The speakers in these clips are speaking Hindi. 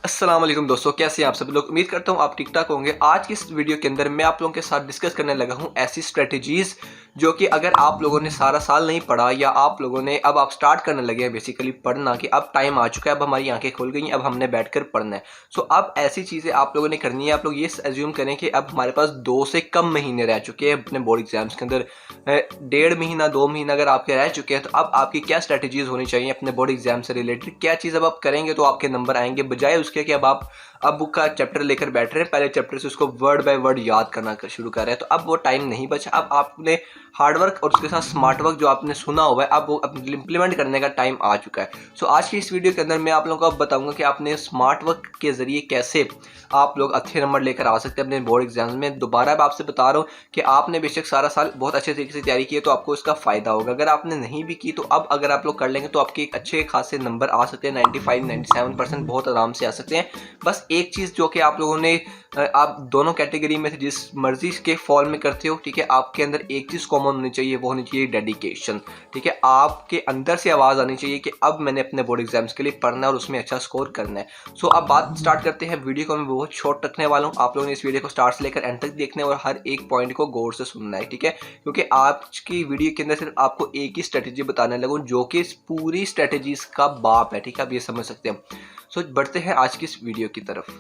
अस्सलाम वालेकुम दोस्तों, कैसे हैं आप सभी लोग। उम्मीद करता हूँ आप ठीक ठाक होंगे। आज की इस वीडियो के अंदर मैं आप लोगों के साथ डिस्कस करने लगा हूँ ऐसी स्ट्रेटजीज जो कि अगर आप लोगों ने सारा साल नहीं पढ़ा या आप लोगों ने अब आप स्टार्ट करने लगे हैं बेसिकली पढ़ना कि अब टाइम आ चुका है, अब हमारी आंखें खुल गई हैं, अब हमने बैठकर पढ़ना है। सो अब ऐसी चीज़ें आप लोगों ने करनी है। आप लोग ये एज्यूम करें कि अब हमारे पास 2 से कम महीने रह चुके हैं अपने बोर्ड एग्जाम्स के अंदर। 1.5 महीना 2 महीना अगर आपके रह चुके हैं तो अब आपकी क्या स्ट्रेटजीज होनी चाहिए अपने बोर्ड एग्जाम से रिलेटेड। क्या चीज़ अब आप करेंगे तो आपके नंबर आएंगे, बजाय उसके कि अब आप बुक का चैप्टर लेकर बैठ रहे हैं, पहले चैप्टर से उसको वर्ड बाय वर्ड याद करना शुरू कर रहे हैं। तो अब वो टाइम नहीं बचा। अब आपने हार्डवर्क और उसके साथ स्मार्ट वर्क जो आपने सुना हुआ है अब वो इम्प्लीमेंट करने का टाइम आ चुका है। सो आज की इस वीडियो के अंदर मैं आप लोगों को अब बताऊंगा कि आपने स्मार्ट वर्क के जरिए कैसे आप लोग अच्छे नंबर लेकर आ सकते हैं अपने बोर्ड एग्जाम्स में। दोबारा अब आपसे बता रहा हूँ कि आपने बेशक सारा साल बहुत अच्छे तरीके से तैयारी की है तो आपको इसका फायदा होगा। अगर आपने नहीं भी की तो अब अगर आप लोग कर लेंगे तो आपके एक अच्छे खासे नंबर आ सकते हैं। 95-97% बहुत आराम से आ सकते हैं। बस एक चीज़ जो कि आप लोगों ने आप दोनों कैटेगरी में से जिस मर्जी के फॉल में करते हो, ठीक है, आपके अंदर एक चीज़ कॉमन होनी चाहिए, वो होनी चाहिए डेडिकेशन। ठीक है, आपके अंदर से आवाज़ आनी चाहिए कि अब मैंने अपने बोर्ड एग्जाम्स के लिए पढ़ना है और उसमें अच्छा स्कोर करना है। सो अब बात स्टार्ट करते हैं। वीडियो को मैं बहुत शॉर्ट रखने वाला हूँ। आप लोगों ने इस वीडियो को स्टार्ट से लेकर एंड तक देखना है और हर एक पॉइंट को गौर से सुनना है। ठीक है, क्योंकि आज की वीडियो के अंदर सिर्फ आपको एक ही स्ट्रेटेजी बताने लगूँ जो कि इस पूरी स्ट्रेटेजीज का बाप है। ठीक है, आप ये समझ सकते हैं। सो बढ़ते हैं आज की इस वीडियो की तरफ।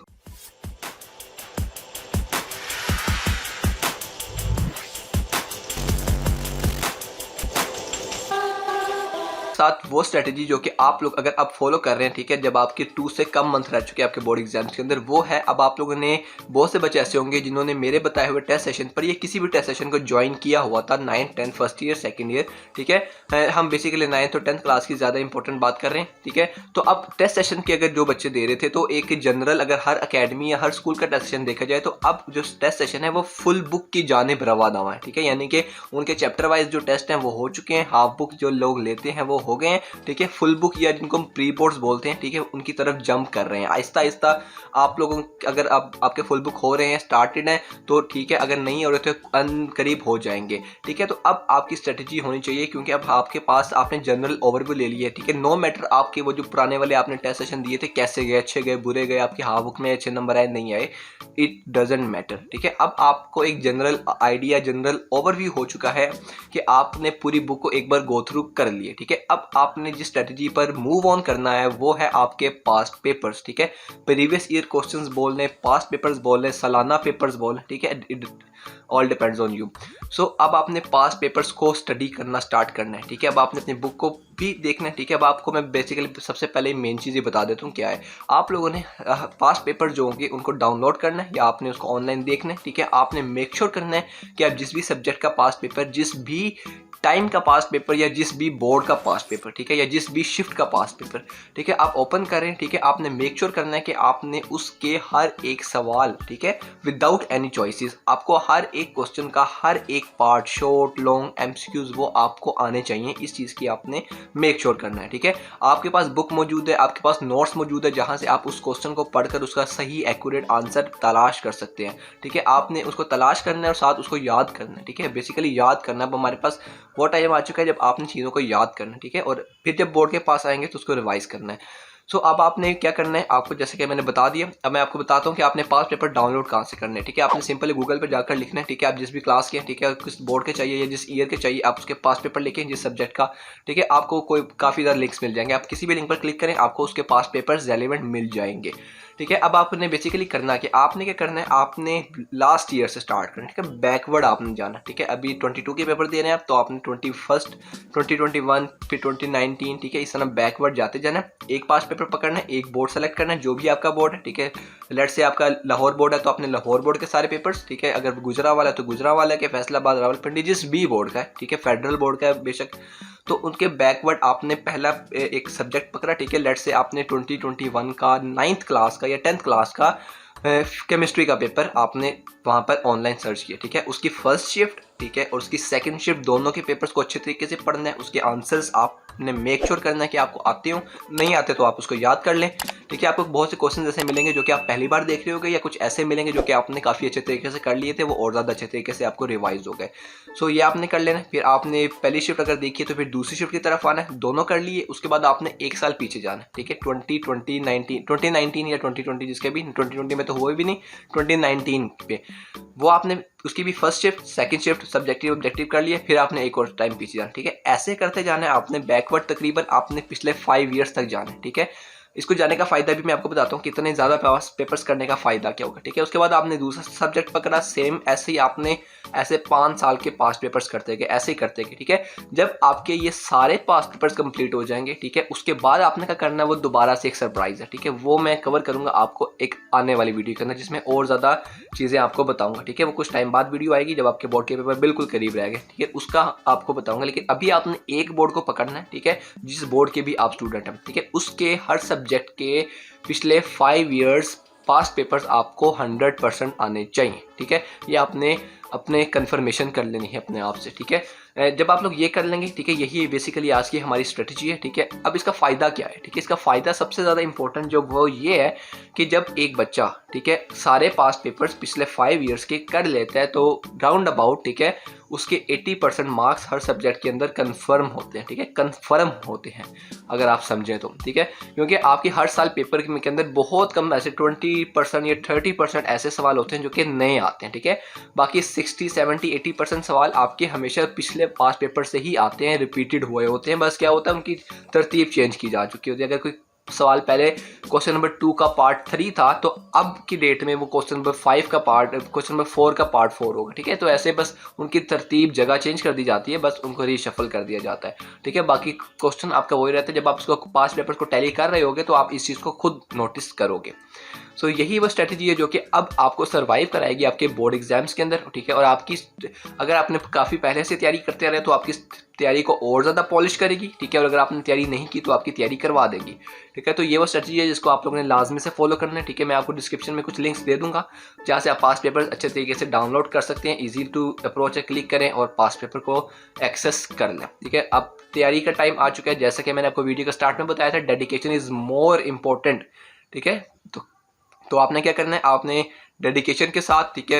साथ वो स्ट्रेटजी जो कि आप लोग अगर आप फॉलो कर रहे हैं, ठीक है, जब आपके 2 से कम मंथ रह चुके हैं आपके बोर्ड एग्जाम्स के अंदर, वो है अब आप लोगों ने बहुत से बच्चे ऐसे होंगे जिन्होंने मेरे बताए हुए टेस्ट सेशन पर या किसी भी टेस्ट सेशन को ज्वाइन किया हुआ था 9th 10th first year second year. ठीक है, हम बेसिकली 9th और 10th क्लास की ज़्यादा इंपॉर्टेंट बात कर रहे हैं। ठीक है, तो अब टेस्ट सेशन के अगर जो बच्चे दे रहे थे तो एक जनरल अगर हर अकेडमी या हर स्कूल का टेस्ट सेशन देखा जाए तो अब जो टेस्ट सेशन है वो फुल बुक की जानिब रवाना हुआ है। ठीक है, यानी कि उनके चैप्टर वाइज जो टेस्ट हैं वो हो चुके हैं, हाफ बुक जो लोग लेते हैं वो हो गए हैं। ठीक है, फुल बुक या जिनको हम प्री बोर्ड्स बोलते हैं, ठीक है, उनकी तरफ जंप कर रहे हैं आहिस्ता आहिस्ता। आप लोगों अगर आपके फुल बुक हो रहे हैं, स्टार्टेड हैं तो ठीक है, अगर नहीं हो रहे तो करीब हो जाएंगे। ठीक है, तो अब आपकी स्ट्रेटजी होनी चाहिए क्योंकि अब आपके पास आपने जनरल ओवरव्यू ले लिया है। ठीक है, नो मैटर आपके वो जो पुराने वाले आपने टेस्ट सेशन दिए थे कैसे गए, अच्छे गए बुरे गए, आपकी हाफ बुक में अच्छे नंबर आए नहीं आए, इट डजेंट मैटर। ठीक है, अब आपको एक जनरल आइडिया जनरल ओवरव्यू हो चुका है कि आपने पूरी बुक को एक बार गो थ्रू कर लिए। ठीक है, अब आपने जिस स्ट्रेटजी पर मूव ऑन करना है वो है आपके पास्ट पेपर्स। ठीक है, प्रीवियस ईयर क्वेश्चंस बोल लें, पास्ट पेपर्स बोल लें, सालाना पेपर्स बोल लें। ठीक है, it all depends on you. So अब आपने पास्ट पेपर्स को स्टडी करना स्टार्ट करना है। ठीक है, अब आपने अपनी बुक को भी देखना है। ठीक है, अब आपको मैं बेसिकली सबसे पहले मेन चीज़ ये बता देता हूँ क्या है। आप लोगों ने पास्ट पेपर जो होंगे उनको डाउनलोड करना है या आपने उसको ऑनलाइन देखना है। ठीक है, आपने मेक श्योर करना है कि आप जिस भी सब्जेक्ट का पास्ट पेपर, जिस भी टाइम का पास्ट पेपर या जिस भी बोर्ड का पास्ट पेपर, ठीक है, या जिस भी शिफ्ट का पास्ट पेपर, ठीक है, आप ओपन करें। ठीक है, आपने मेक श्योर करना है कि आपने उसके हर एक सवाल, ठीक है, विदाउट एनी चॉइसेस, आपको हर एक क्वेश्चन का हर एक पार्ट, शॉर्ट लॉन्ग एमसीक्यूज, वो आपको आने चाहिए। इस चीज़ की आपने मेक श्योर करना है। ठीक है, आपके पास बुक मौजूद है, आपके पास नोट्स मौजूद है जहाँ से आप उस क्वेश्चन को पढ़कर उसका सही एक्यूरेट आंसर तलाश कर सकते हैं। ठीक है, आपने उसको तलाश करना है और साथ उसको याद करना है। ठीक है, बेसिकली याद करना। अब हमारे पास वो टाइम आ चुका है जब आपने चीज़ों को याद करना है। ठीक है, और फिर जब बोर्ड के पास आएंगे तो उसको रिवाइज करना है। सो अब आपने क्या करना है, आपको जैसे कि मैंने बता दिया, अब मैं आपको बताता हूँ कि आपने पास्ट पेपर डाउनलोड कहाँ से करने हैं। ठीक है, आपने सिंपली गूगल पर जाकर लिखना है। ठीक है, आप जिस भी क्लास के हैं, ठीक है, किस बोर्ड के चाहिए या जिस ईयर के चाहिए, आप उसके पास्ट पेपर लिखें जिस सब्जेक्ट का। ठीक है, आपको कोई काफ़ी ज़्यादा लिंक्स मिल जाएंगे, आप किसी भी लिंक पर क्लिक करें आपको उसके पास्ट पेपर्स रेलेवेंट मिल जाएंगे। ठीक है, अब आपने बेसिकली करना कि आपने क्या करना है, आपने लास्ट ईयर से स्टार्ट करना है। ठीक है, बैकवर्ड आपने जाना। ठीक है, अभी 22 के पेपर दे रहे हैं आप तो आपने 21, 2021, फिर 2019, ठीक है, इस तरह बैकवर्ड जाते जाना है। एक पास्ट पेपर पकड़ना है, एक बोर्ड सेलेक्ट करना है जो भी आपका बोर्ड है। ठीक है, लेट से आपका लाहौर बोर्ड है तो आपने लाहौर बोर्ड के सारे पेपर्स, ठीक है, अगर गुजरावाला है तो गुजरावाला के, फैसलाबाद, रावलपिंडी, जिस भी बोर्ड का है, ठीक है, फेडरल बोर्ड का है बेशक, तो उनके बैकवर्ड आपने पहला एक सब्जेक्ट पकड़ा। ठीक है, लेट से आपने 2021 का 9th क्लास का या 10th क्लास का केमिस्ट्री का पेपर आपने वहाँ पर ऑनलाइन सर्च किया। ठीक है, उसकी फर्स्ट शिफ्ट, ठीक है, और उसकी सेकंड शिफ्ट, दोनों के पेपर्स को अच्छे तरीके से पढ़ना है, उसके आंसर्स आप आपने मेक श्योर करना है कि आपको आते हो, नहीं आते तो आप उसको याद कर लें। ठीक है, आपको बहुत से क्वेश्चन ऐसे मिलेंगे जो कि आप पहली बार देख रहे होगे, या कुछ ऐसे मिलेंगे जो कि आपने काफ़ी अच्छे तरीके से कर लिए थे, वो और ज़्यादा अच्छे तरीके से आपको रिवाइज हो गए। सो ये आपने कर लेना है। फिर आपने पहली शिफ्ट अगर देखी है तो फिर दूसरी शिफ्ट की तरफ आना है, दोनों कर लिए। उसके बाद आपने एक साल पीछे जाना है। ठीक है, 2019 या 2020 जिसके भी, 2020 में तो हुए भी नहीं, 2019 पे वो आपने उसकी भी first shift, second shift, subjective objective कर लिए। फिर आपने एक और टाइम पीछे जाना। ठीक है, ऐसे करते जाना है आपने बैकवर्ड, तकरीबन आपने पिछले 5 ईयर्स तक जाना है। ठीक है, इसको जाने का फ़ायदा भी मैं आपको बताता हूँ, कितने ज़्यादा पेपर्स करने का फ़ायदा क्या होगा। ठीक है, उसके बाद आपने दूसरा सब्जेक्ट पकड़ा, सेम ऐसे ही आपने ऐसे 5 साल के पास्ट पेपर्स करते गए, ऐसे ही करते गए। ठीक है, जब आपके ये सारे पास्ट पेपर्स कंप्लीट हो जाएंगे, ठीक है, उसके बाद आपने क्या करना है, वो दोबारा से एक सरप्राइज़ है। ठीक है, वो मैं कवर करूँगा आपको एक आने वाली वीडियो के अंदर, जिसमें और ज़्यादा चीज़ें आपको बताऊँगा। ठीक है, वो कुछ टाइम बाद वीडियो आएगी जब आपके बोर्ड के पेपर बिल्कुल करीब रहेंगे। ठीक है, उसका आपको बताऊँगा, लेकिन अभी आपने एक बोर्ड को पकड़ना है। ठीक है, जिस बोर्ड के भी आप स्टूडेंट हैं। ठीक है, उसके हर सब्जेक्ट के पिछले 5 ईयर्स पास्ट पेपर्स आपको 100% आने चाहिए। ठीक है, ये आपने अपने कन्फर्मेशन कर लेनी है अपने आप से। ठीक है, जब आप लोग ये कर लेंगे, ठीक है, यही बेसिकली आज की हमारी स्ट्रेटजी है। ठीक है, अब इसका फ़ायदा क्या है? ठीक है, इसका फ़ायदा सबसे ज़्यादा इंपॉर्टेंट जो वो ये है कि जब एक बच्चा, ठीक है, सारे पास्ट पेपर्स पिछले 5 ईयर्स के कर लेता है तो राउंड अबाउट, ठीक है, उसके 80% मार्क्स हर सब्जेक्ट के अंदर कन्फर्म होते हैं। ठीक है, कन्फर्म होते हैं अगर आप समझें तो। ठीक है, क्योंकि आपके हर साल पेपर के अंदर बहुत कम ऐसे 20% या 30% ऐसे सवाल होते हैं जो कि नए आते हैं। ठीक है, बाकी 60, 70, 80% सवाल आपके हमेशा पिछले पास्ट पेपर से ही आते हैं, रिपीटेड हुए होते हैं। बस क्या होता है, उनकी तरतीब चेंज की जा चुकी होती है। अगर कोई सवाल पहले क्वेश्चन नंबर 2 का पार्ट 3 था तो अब की डेट में वो क्वेश्चन नंबर 5 का पार्ट, क्वेश्चन नंबर 4 का पार्ट 4 होगा। ठीक है, तो ऐसे बस उनकी तरतीब जगह चेंज कर दी जाती है, बस उनको रीशफल कर दिया जाता है। ठीक है, बाकी क्वेश्चन आपका वही रहता है। जब आप उसको पास्ट पेपर को टैली कर रहे होगे तो आप इस चीज़ को खुद नोटिस करोगे। सो यही वो स्ट्रेटजी है जो कि अब आपको सर्वाइव कराएगी आपके बोर्ड एग्जाम्स के अंदर। ठीक है, और आपकी अगर आपने काफ़ी पहले से तैयारी करते आ रहे हैं तो आपकी तैयारी को और ज़्यादा पॉलिश करेगी। ठीक है, और अगर आपने तैयारी नहीं की तो आपकी तैयारी करवा देगी। ठीक है, तो ये वो स्ट्रेटजी है जिसको आप लोगों ने लाजमी से फॉलो करना है। ठीक है, मैं आपको डिस्क्रिप्शन में कुछ लिंक्स दे दूंगा जहाँ से आप पास्ट पेपर अच्छे तरीके से डाउनलोड कर सकते हैं। ईजी टू अप्रोच है, क्लिक करें और पास्ट पेपर को एक्सेस कर लें। ठीक है, अब तैयारी का टाइम आ चुका है। जैसा कि मैंने आपको वीडियो के स्टार्ट में बताया था, डेडिकेशन इज़ मोर इम्पोर्टेंट। ठीक है, तो आपने क्या करना है, आपने डेडिकेशन के साथ, ठीक है,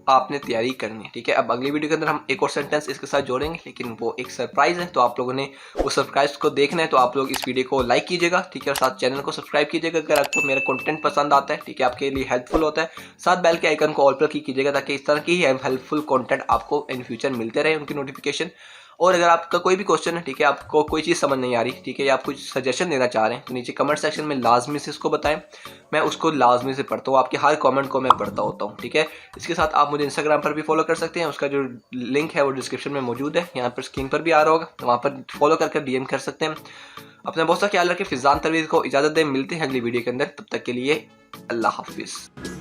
आपने तैयारी करनी है। ठीक है, अब अगली वीडियो के अंदर हम एक और सेंटेंस इसके साथ जोड़ेंगे, लेकिन वो एक सरप्राइज़ है, तो आप लोगों ने उस सरप्राइज को देखना है। तो आप लोग इस वीडियो को लाइक कीजिएगा। ठीक है, और साथ चैनल को सब्सक्राइब कीजिएगा अगर आपको मेरा कंटेंट पसंद आता है। ठीक है, आपके लिए हेल्पफुल होता है। साथ बेल के आइकन को ऑल पर क्लिक कीजिएगा ताकि इस तरह की हेल्पफुल कंटेंट आपको इन फ्यूचर मिलते रहे, उनकी नोटिफिकेशन। और अगर आपका कोई भी क्वेश्चन है, ठीक है, आपको कोई चीज़ समझ नहीं आ रही, ठीक है, या आप कुछ सजेशन देना चाह रहे हैं तो नीचे कमेंट सेक्शन में लाजमी से इसको बताएं। मैं उसको लाजमी से पढ़ता हूँ, आपके हर कमेंट को मैं पढ़ता होता हूँ। ठीक है, इसके साथ आप मुझे इंस्टाग्राम पर भी फॉलो कर सकते हैं। उसका जो लिंक है वो डिस्क्रिप्शन में मौजूद है, यहाँ पर स्क्रीन पर भी आ रहा होगा, तो वहाँ पर फॉलो करके DM कर सकते हैं। अपना बहुत सा ख्याल रखें। फिजान तनवीर को इजाज़त दें, मिलते हैं अगली वीडियो के अंदर। तब तक के लिए अल्लाह हाफिज़।